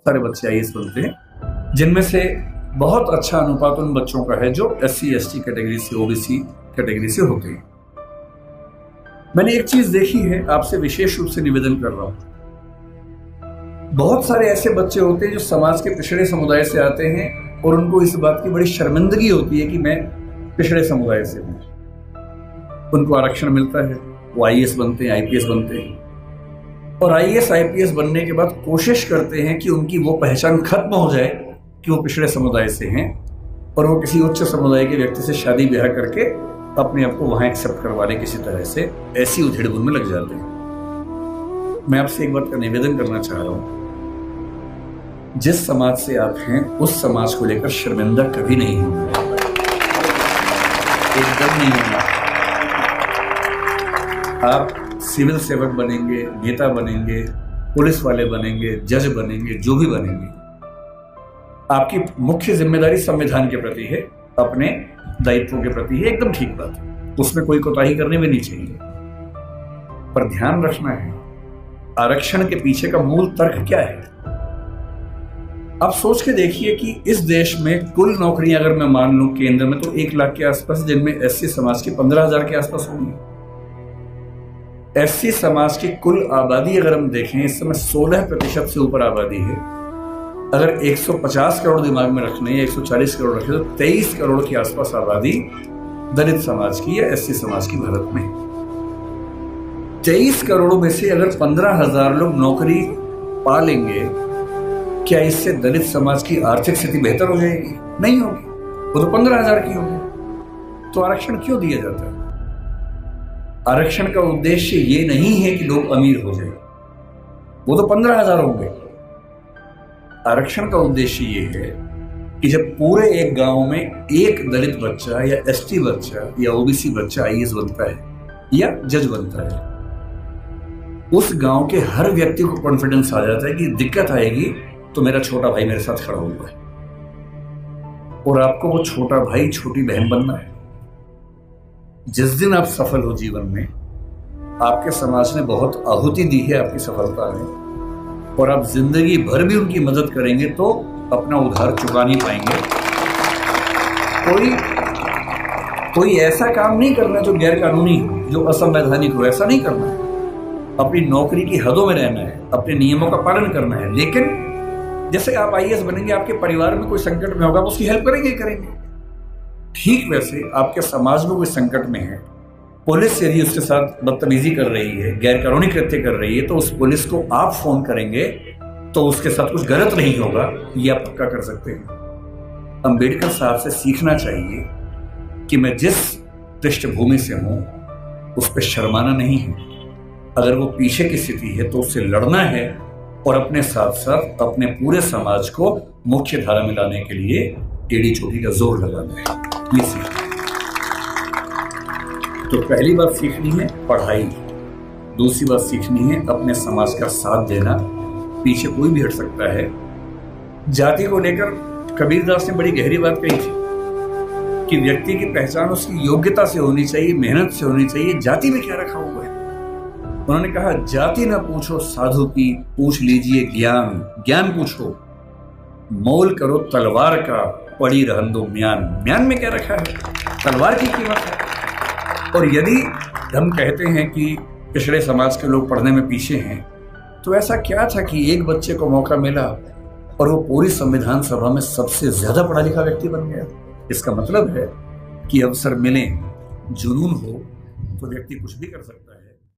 सारे बच्चे आईएएस बनते हैं, जिनमें से बहुत अच्छा अनुपात उन बच्चों का है जो SC ST कैटेगरी से, OBC कैटेगरी से होते हैं। मैंने एक चीज देखी है, आपसे विशेष रूप से निवेदन कर रहा हूं। बहुत सारे ऐसे बच्चे होते हैं जो समाज के पिछड़े समुदाय से आते हैं और उनको इस बात की बड़ी शर्मिंदगी होती है कि मैं पिछड़े समुदाय से हूं। उनको आरक्षण मिलता है, वो IAS बनते हैं, IPS बनते हैं, और IAS IPS बनने के बाद कोशिश करते हैं कि उनकी वो पहचान खत्म हो जाए कि वो पिछड़े समुदाय से हैं और वो किसी उच्च समुदाय के व्यक्ति से शादी ब्याह करके अपने आप को वहां एक्सेप्ट करवा ले किसी तरह से, ऐसी उधेड़-बुन में लग जाते हैं। मैं आपसे एक बात का निवेदन करना चाह रहा हूं, जिस समाज से आप हैं उस समाज को लेकर शर्मिंदा कभी नहीं होना, एकदम नहीं होना। आप सिविल सेवक बनेंगे, नेता बनेंगे, पुलिस वाले बनेंगे, जज बनेंगे, जो भी बनेंगे, आपकी मुख्य जिम्मेदारी संविधान के प्रति है, अपने दायित्वों के प्रति है, एकदम ठीक बात है, उसमें कोई कोताही करने में नहीं चाहिए। पर ध्यान रखना है, आरक्षण के पीछे का मूल तर्क क्या है। आप सोच के देखिए कि इस देश में कुल नौकरियां अगर मैं मान लूं केंद्र में तो 1 लाख के आसपास, जिनमें SC समाज की 15,000 के आसपास होंगी। SC समाज की कुल आबादी अगर हम देखें, इस समय 16% से ऊपर आबादी है। अगर 150 करोड़ दिमाग में रखने या 140 करोड़ रखे तो 23 करोड़ के आसपास आबादी दलित समाज की या SC समाज की भारत में। 23 करोड़ में से अगर 15,000 लोग नौकरी पा लेंगे, क्या इससे दलित समाज की आर्थिक स्थिति बेहतर हो जाएगी? नहीं होगी, वो तो 15,000 की होगी। तो आरक्षण क्यों दिया जाता है? आरक्षण का उद्देश्य ये नहीं है कि लोग अमीर हो जाए, वो तो 15,000 होंगे। आरक्षण का उद्देश्य ये है कि जब पूरे एक गांव में एक दलित बच्चा या ST बच्चा या OBC बच्चा IAS बनता है या जज बनता है, उस गांव के हर व्यक्ति को कॉन्फिडेंस आ जाता है कि दिक्कत आएगी तो मेरा छोटा भाई मेरे साथ खड़ा हुआ है, और आपको वो छोटा भाई छोटी बहन बनना है। जिस दिन आप सफल हो जीवन में, आपके समाज ने बहुत आहुति दी है आपकी सफलता में, और आप जिंदगी भर भी उनकी मदद करेंगे तो अपना उधार चुका नहीं पाएंगे। कोई ऐसा काम नहीं करना जो गैर कानूनी हो, जो असंवैधानिक हो, ऐसा नहीं करना है। अपनी नौकरी की हदों में रहना है, अपने नियमों का पालन करना है। लेकिन जैसे आप IAS बनेंगे, आपके परिवार में कोई संकट में होगा, आप उसकी हेल्प करेंगे ही करेंगे। ठीक वैसे आपके समाज में कोई संकट में है, पुलिस यदि उसके साथ बदतमीजी कर रही है, गैर कानूनी कृत्य कर रही है, तो उस पुलिस को आप फोन करेंगे तो उसके साथ कुछ गलत नहीं होगा, ये आप पक्का कर सकते हैं। अंबेडकर साहब से सीखना चाहिए कि मैं जिस पृष्ठभूमि से हूं उस पर शर्माना नहीं है। अगर वो पीछे की स्थिति है तो उससे लड़ना है और अपने साथ साथ अपने पूरे समाज को मुख्य धारा में लाने के लिए टेढ़ी चोटी का जोर लगाना है। ये सीखना है। तो पहली बात सीखनी है पढ़ाई, दूसरी बात सीखनी है अपने समाज का साथ देना। पीछे कोई भी हट सकता है। जाति को लेकर कबीरदास ने बड़ी गहरी बात कही थी कि व्यक्ति की पहचान उसकी योग्यता से होनी चाहिए, मेहनत से होनी चाहिए। जाति में क्या रखा हुआ है? उन्होंने कहा, जाति न पूछो साधु की, पूछ लीजिए ज्ञान। ज्ञान पूछो, मोल करो तलवार का, पड़ी रहन दो म्यान। म्यान में क्या रखा है? तलवार की कीमत है। और यदि हम कहते हैं कि पिछड़े समाज के लोग पढ़ने में पीछे हैं, तो ऐसा क्या था कि एक बच्चे को मौका मिला और वो पूरी संविधान सभा में सबसे ज्यादा पढ़ा लिखा व्यक्ति बन गया? इसका मतलब है कि अवसर मिले, जुनून हो तो व्यक्ति कुछ भी कर सकता है।